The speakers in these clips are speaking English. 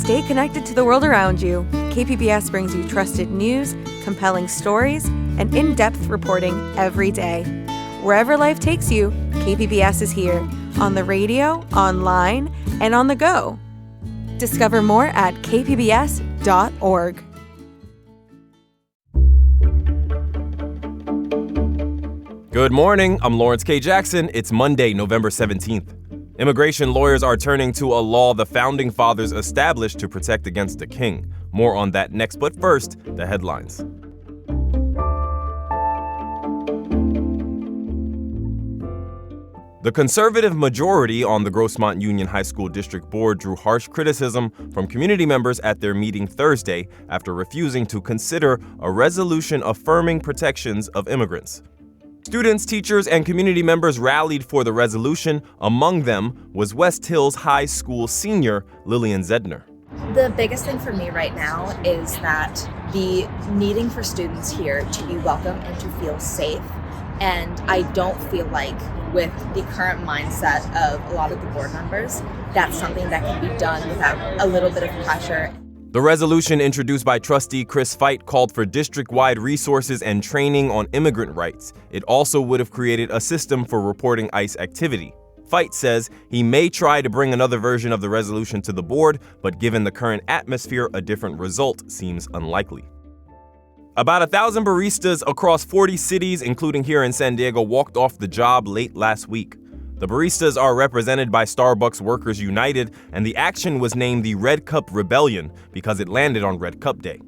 Stay connected to the world around you. KPBS brings you trusted news, compelling stories, and in-depth reporting every day. Wherever life takes you, KPBS is here, on the radio, online, and on the go. Discover more at kpbs.org. Good morning, I'm Lawrence K. Jackson. It's Monday, November 17th. Immigration lawyers are turning to a law the Founding Fathers established to protect against a king. More on that next, but first, the headlines. The conservative majority on the Grossmont Union High School District Board drew harsh criticism from community members at their meeting Thursday after refusing to consider a resolution affirming protections of immigrants. Students, teachers, and community members rallied for the resolution. Among them was West Hills High School senior Lillian Zedner. The biggest thing for me right now is that the needing for students here to be welcome and to feel safe. And I don't feel like with the current mindset of a lot of the board members, that's something that can be done without a little bit of pressure. The resolution introduced by Trustee Chris Feit called for district-wide resources and training on immigrant rights. It also would have created a system for reporting ICE activity. Feit says he may try to bring another version of the resolution to the board, but given the current atmosphere, a different result seems unlikely. About 1,000 baristas across 40 cities, including here in San Diego, walked off the job late last week. The baristas are represented by Starbucks Workers United, and the action was named the Red Cup Rebellion because it landed on Red Cup Day.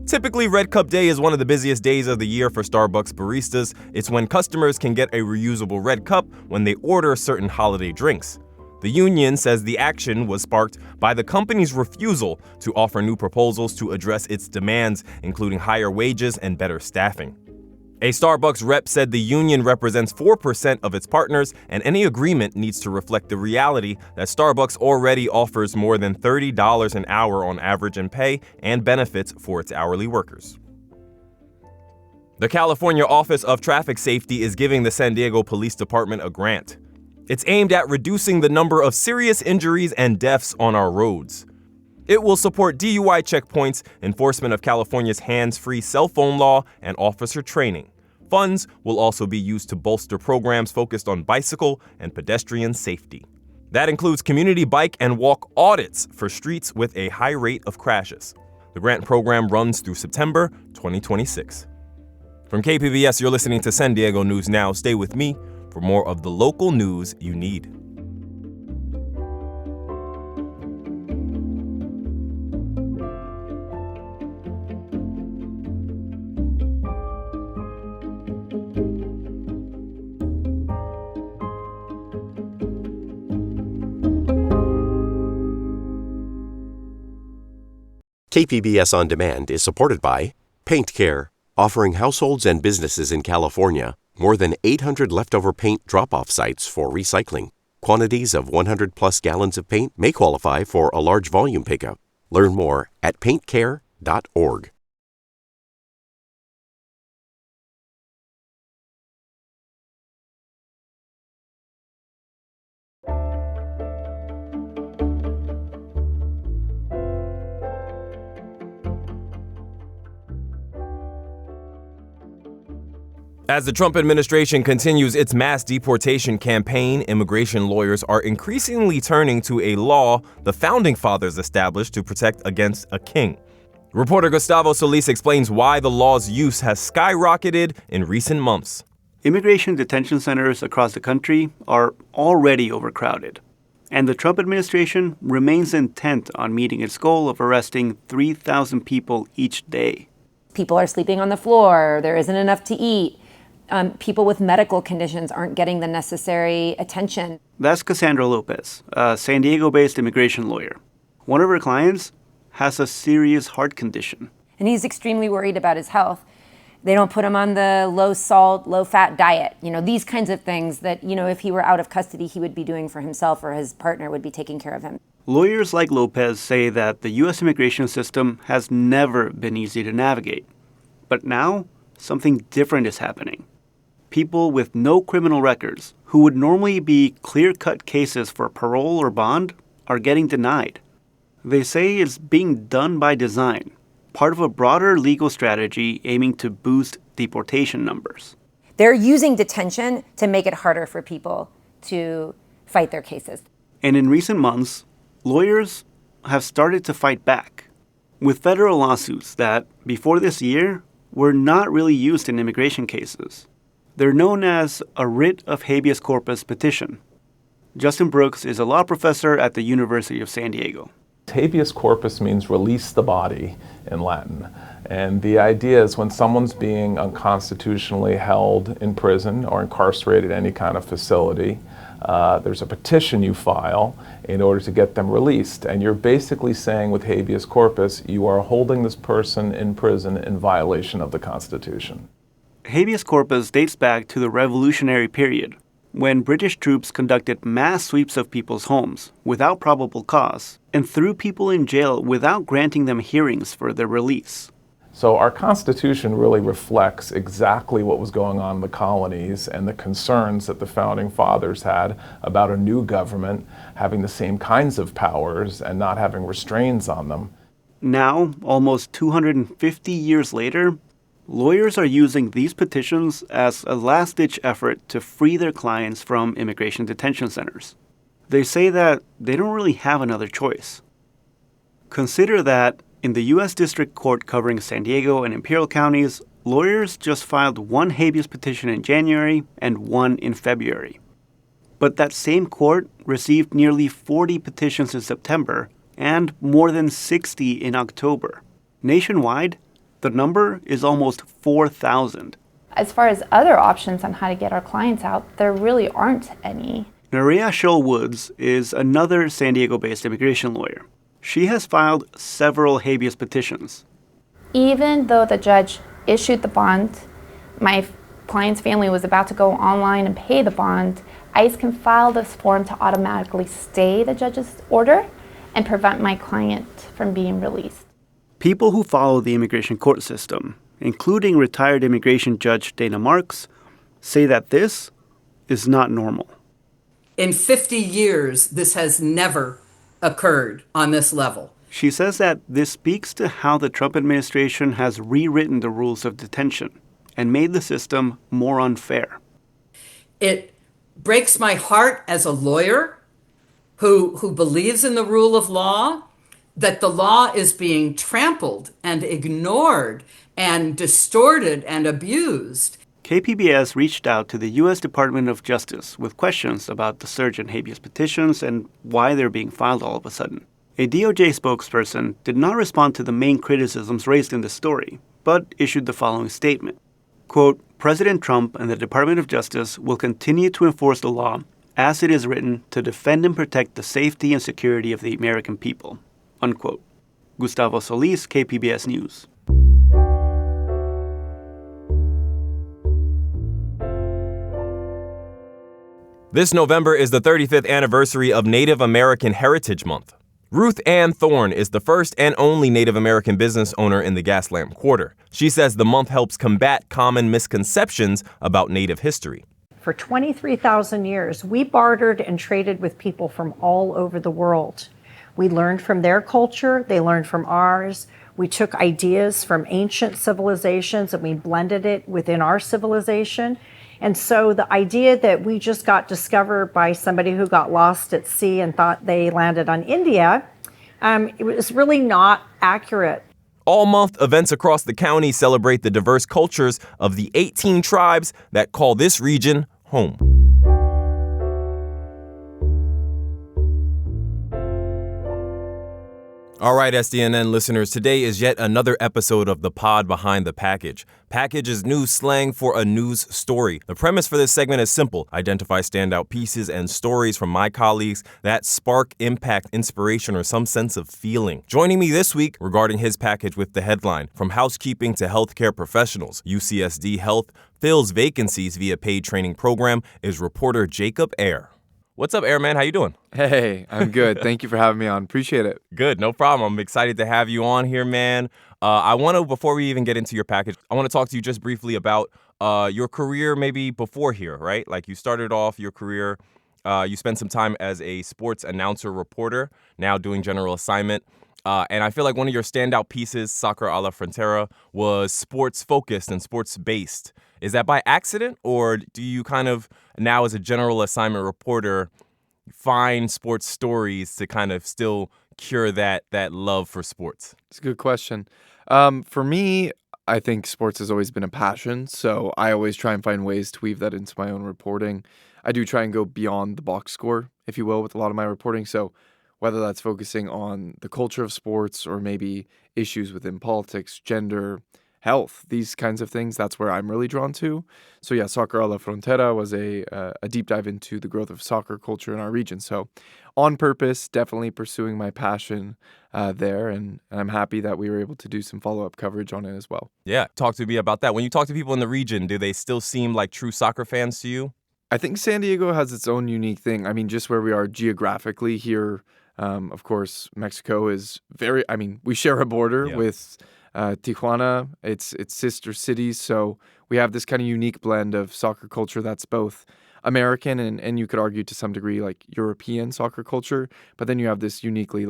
Typically, Red Cup Day is one of the busiest days of the year for Starbucks baristas. It's when customers can get a reusable red cup when they order certain holiday drinks. The union says the action was sparked by the company's refusal to offer new proposals to address its demands, including higher wages and better staffing. A Starbucks rep said the union represents 4% of its partners, and any agreement needs to reflect the reality that Starbucks already offers more than $30 an hour on average in pay and benefits for its hourly workers. The California Office of Traffic Safety is giving the San Diego Police Department a grant. It's aimed at reducing the number of serious injuries and deaths on our roads. It will support DUI checkpoints, enforcement of California's hands-free cell phone law, and officer training. Funds will also be used to bolster programs focused on bicycle and pedestrian safety. That includes community bike and walk audits for streets with a high rate of crashes. The grant program runs through September 2026. From KPBS, you're listening to San Diego News Now. Stay with me for more of the local news you need. KPBS On Demand is supported by Paint Care, offering households and businesses in California more than 800 leftover paint drop-off sites for recycling. Quantities of 100-plus gallons of paint may qualify for a large volume pickup. Learn more at paintcare.org. As the Trump administration continues its mass deportation campaign, immigration lawyers are increasingly turning to a law the Founding Fathers established to protect against a king. Reporter Gustavo Solis explains why the law's use has skyrocketed in recent months. Immigration detention centers across the country are already overcrowded, and the Trump administration remains intent on meeting its goal of arresting 3,000 people each day. People are sleeping on the floor, there isn't enough to eat. People with medical conditions aren't getting the necessary attention. That's Cassandra Lopez, a San Diego-based immigration lawyer. One of her clients has a serious heart condition. And he's extremely worried about his health. They don't put him on the low-salt, low-fat diet. These kinds of things that, if he were out of custody, he would be doing for himself or his partner would be taking care of him. Lawyers like Lopez say that the U.S. immigration system has never been easy to navigate. But now, something different is happening. People with no criminal records, who would normally be clear-cut cases for parole or bond, are getting denied. They say it's being done by design, part of a broader legal strategy aiming to boost deportation numbers. They're using detention to make it harder for people to fight their cases. And in recent months, lawyers have started to fight back with federal lawsuits that, before this year, were not really used in immigration cases. They're known as a writ of habeas corpus petition. Justin Brooks is a law professor at the University of San Diego. Habeas corpus means release the body in Latin. And the idea is when someone's being unconstitutionally held in prison or incarcerated in any kind of facility, there's a petition you file in order to get them released. And you're basically saying with habeas corpus, you are holding this person in prison in violation of the Constitution. Habeas corpus dates back to the Revolutionary period, when British troops conducted mass sweeps of people's homes without probable cause and threw people in jail without granting them hearings for their release. So our Constitution really reflects exactly what was going on in the colonies and the concerns that the Founding Fathers had about a new government having the same kinds of powers and not having restraints on them. Now, almost 250 years later, lawyers are using these petitions as a last-ditch effort to free their clients from immigration detention centers. They say that they don't really have another choice. Consider that in the U.S. District Court covering San Diego and Imperial counties, lawyers just filed one habeas petition in January and one in February. But that same court received nearly 40 petitions in September and more than 60 in October. Nationwide, the number is almost 4,000. As far as other options on how to get our clients out, there really aren't any. Nerea Scholl-Woods is another San Diego-based immigration lawyer. She has filed several habeas petitions. Even though the judge issued the bond, my client's family was about to go online and pay the bond, ICE can file this form to automatically stay the judge's order and prevent my client from being released. People who follow the immigration court system, including retired immigration judge Dana Marks, say that this is not normal. In 50 years, this has never occurred on this level. She says that this speaks to how the Trump administration has rewritten the rules of detention and made the system more unfair. It breaks my heart as a lawyer who believes in the rule of law, that the law is being trampled and ignored and distorted and abused. KPBS reached out to the U.S. Department of Justice with questions about the surge in habeas petitions and why they're being filed all of a sudden. A DOJ spokesperson did not respond to the main criticisms raised in the story, but issued the following statement. Quote, President Trump and the Department of Justice will continue to enforce the law as it is written to defend and protect the safety and security of the American people. Unquote. Gustavo Solis, KPBS News. This November is the 35th anniversary of Native American Heritage Month. Ruth Ann Thorne is the first and only Native American business owner in the Gaslamp Quarter. She says the month helps combat common misconceptions about Native history. For 23,000 years, we bartered and traded with people from all over the world. We learned from their culture, they learned from ours. We took ideas from ancient civilizations and we blended it within our civilization. And so the idea that we just got discovered by somebody who got lost at sea and thought they landed on India, it was really not accurate. All month, events across the county celebrate the diverse cultures of the 18 tribes that call this region home. All right, SDNN listeners, today is yet another episode of the pod Behind the Package. Package is news slang for a news story. The premise for this segment is simple. Identify standout pieces and stories from my colleagues that spark, impact, inspiration, or some sense of feeling. Joining me this week regarding his package with the headline, From Housekeeping to Healthcare Professionals, UCSD Health fills vacancies via paid training program, is reporter Jacob Aere. What's up, Airman? How you doing? Hey, I'm good. Thank you for having me on. Appreciate it. Good, no problem. I'm excited to have you on here, man. I want to, before we even get into your package, I want to talk to you just briefly about your career maybe before here, right? Like you started off your career You spent some time as a sports announcer reporter, now doing general assignment. And I feel like one of your standout pieces, Soccer a la Frontera, was sports-focused and sports-based. Is that by accident, or do you kind of, now as a general assignment reporter, find sports stories to kind of still cure that love for sports? It's a good question. For me, I think sports has always been a passion, so I always try and find ways to weave that into my own reporting. I do try and go beyond the box score, if you will, with a lot of my reporting. So whether that's focusing on the culture of sports or maybe issues within politics, gender, health, these kinds of things, that's where I'm really drawn to. So yeah, Soccer a la Frontera was a deep dive into the growth of soccer culture in our region. So on purpose, definitely pursuing my passion there, and I'm happy that we were able to do some follow-up coverage on it as well. Yeah, talk to me about that. When you talk to people in the region, do they still seem like true soccer fans to you? I think San Diego has its own unique thing. I mean, just where we are geographically here, of course, Mexico is we share a border with Tijuana. It's sister cities, so we have this kind of unique blend of soccer culture that's both American and you could argue to some degree like European soccer culture, but then you have this uniquely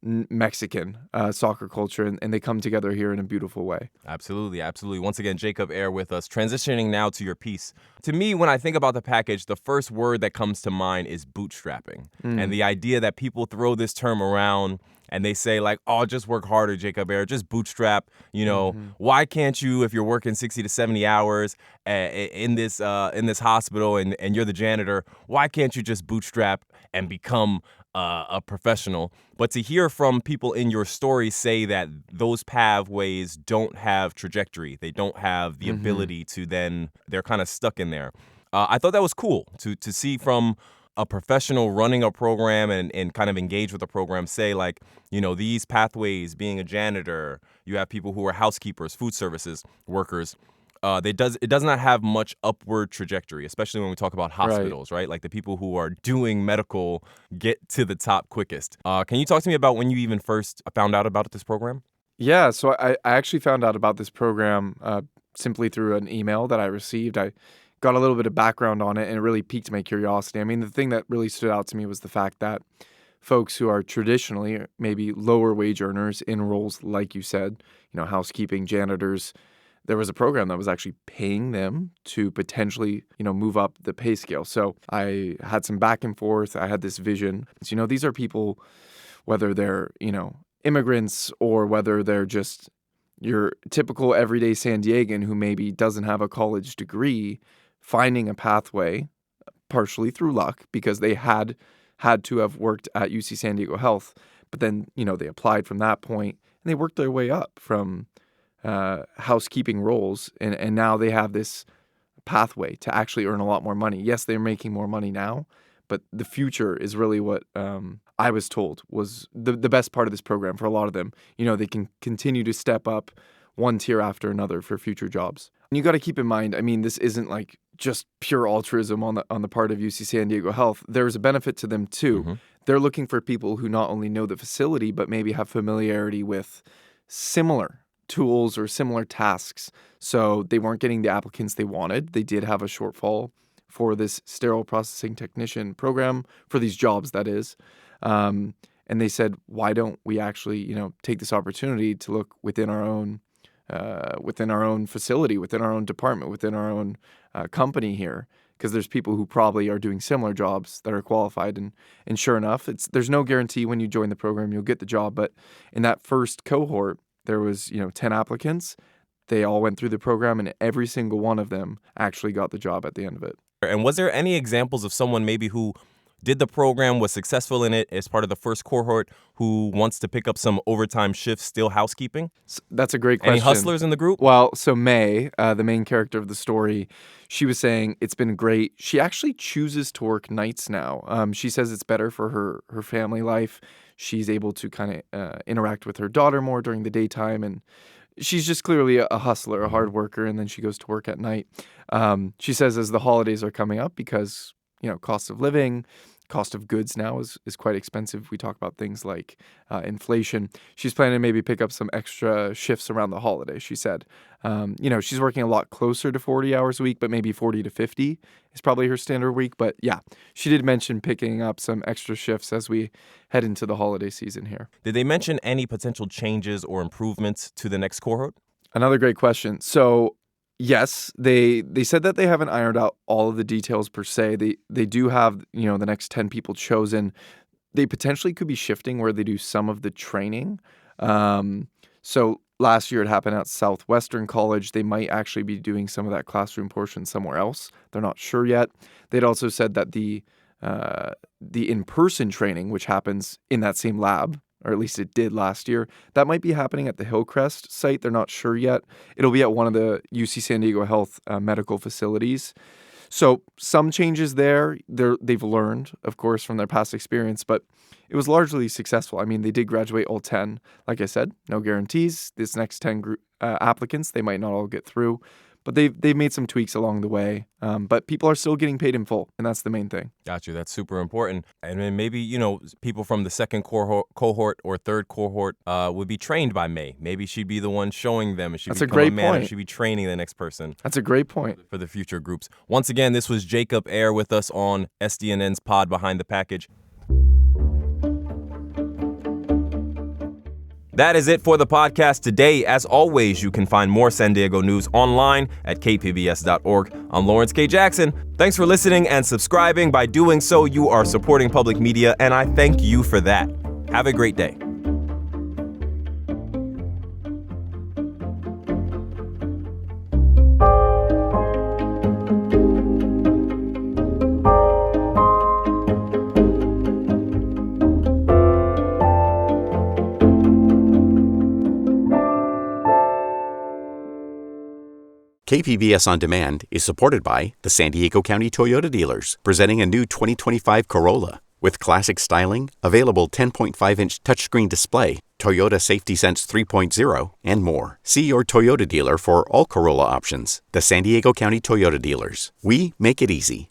Mexican soccer culture, and they come together here in a beautiful way. Absolutely, absolutely. Once again, Jacob Aere with us. Transitioning now to your piece. To me, when I think about the package, the first word that comes to mind is bootstrapping. And the idea that people throw this term around and they say like, oh, just work harder, Jacob Aere, just bootstrap. Why can't you, if you're working 60 to 70 hours in this hospital and you're the janitor, why can't you just bootstrap and become a professional? But to hear from people in your story say that those pathways don't have trajectory, they don't have the ability to then, they're kind of stuck in there. I thought that was cool to see from a professional running a program and kind of engage with the program say like, these pathways, being a janitor, you have people who are housekeepers, food services workers. It does not have much upward trajectory, especially when we talk about hospitals, right? Like the people who are doing medical get to the top quickest. Can you talk to me about when you even first found out about this program? Yeah, so I actually found out about this program simply through an email that I received. I got a little bit of background on it, and it really piqued my curiosity. I mean, the thing that really stood out to me was the fact that folks who are traditionally maybe lower wage earners in roles like you said, housekeeping, janitors, there was a program that was actually paying them to potentially, move up the pay scale. So I had some back and forth. I had this vision. So, these are people, whether they're, immigrants or whether they're just your typical everyday San Diegan who maybe doesn't have a college degree, finding a pathway, partially through luck, because they had to have worked at UC San Diego Health. But then, they applied from that point and they worked their way up from housekeeping roles, and now they have this pathway to actually earn a lot more money. Yes, they're making more money now, but the future is really what I was told was the best part of this program for a lot of them. They can continue to step up one tier after another for future jobs. And you got to keep in mind, I mean, this isn't like just pure altruism on the part of UC San Diego Health. There's a benefit to them too. They're looking for people who not only know the facility, but maybe have familiarity with similar tools or similar tasks. So they weren't getting the applicants they wanted. They did have a shortfall for this sterile processing technician program for these jobs, that is. And they said, why don't we actually, take this opportunity to look within our own facility, within our own department, within our own company here, because there's people who probably are doing similar jobs that are qualified. And sure enough, there's no guarantee when you join the program you'll get the job. But in that first cohort, there was, 10 applicants. They all went through the program, and every single one of them actually got the job at the end of it. And was there any examples of someone maybe who did the program, was successful in it as part of the first cohort, who wants to pick up some overtime shifts, still housekeeping? That's a great question. Any hustlers in the group? Well, so May, the main character of the story, she was saying it's been great. She actually chooses to work nights now. She says it's better for her family life. She's able to kind of interact with her daughter more during the daytime, and she's just clearly a hustler, a hard worker, and then she goes to work at night. She says as the holidays are coming up, because, cost of living, cost of goods now is quite expensive. We talk about things like inflation. She's planning to maybe pick up some extra shifts around the holiday, she said. She's working a lot closer to 40 hours a week, but maybe 40 to 50 is probably her standard week. But yeah, she did mention picking up some extra shifts as we head into the holiday season here. Did they mention any potential changes or improvements to the next cohort? Another great question. So yes, they said that they haven't ironed out all of the details per se. They do have, the next 10 people chosen. They potentially could be shifting where they do some of the training. So last year it happened at Southwestern College. They might actually be doing some of that classroom portion somewhere else. They're not sure yet. They'd also said that the in-person training, which happens in that same lab, or at least it did last year, that might be happening at the Hillcrest site. They're not sure yet. It'll be at one of the UC San Diego Health medical facilities. So some changes there. They've learned, of course, from their past experience, but it was largely successful. I mean, they did graduate all 10. Like I said, no guarantees. This next 10 applicants, they might not all get through, but they've made some tweaks along the way. But people are still getting paid in full, and that's the main thing. Got you. That's super important. And then maybe, people from the second cohort or third cohort would be trained by May. Maybe she'd be the one showing them. And she'd That's a become great manager. point. She'd be training the next person. That's a great point. For the future groups. Once again, this was Jacob Aere with us on SDNN's Pod Behind the Package. That is it for the podcast today. As always, you can find more San Diego news online at kpbs.org. I'm Lawrence K. Jackson. Thanks for listening and subscribing. By doing so, you are supporting public media, and I thank you for that. Have a great day. KPBS On Demand is supported by the San Diego County Toyota dealers, presenting a new 2025 Corolla. With classic styling, available 10.5-inch touchscreen display, Toyota Safety Sense 3.0, and more. See your Toyota dealer for all Corolla options. The San Diego County Toyota dealers. We make it easy.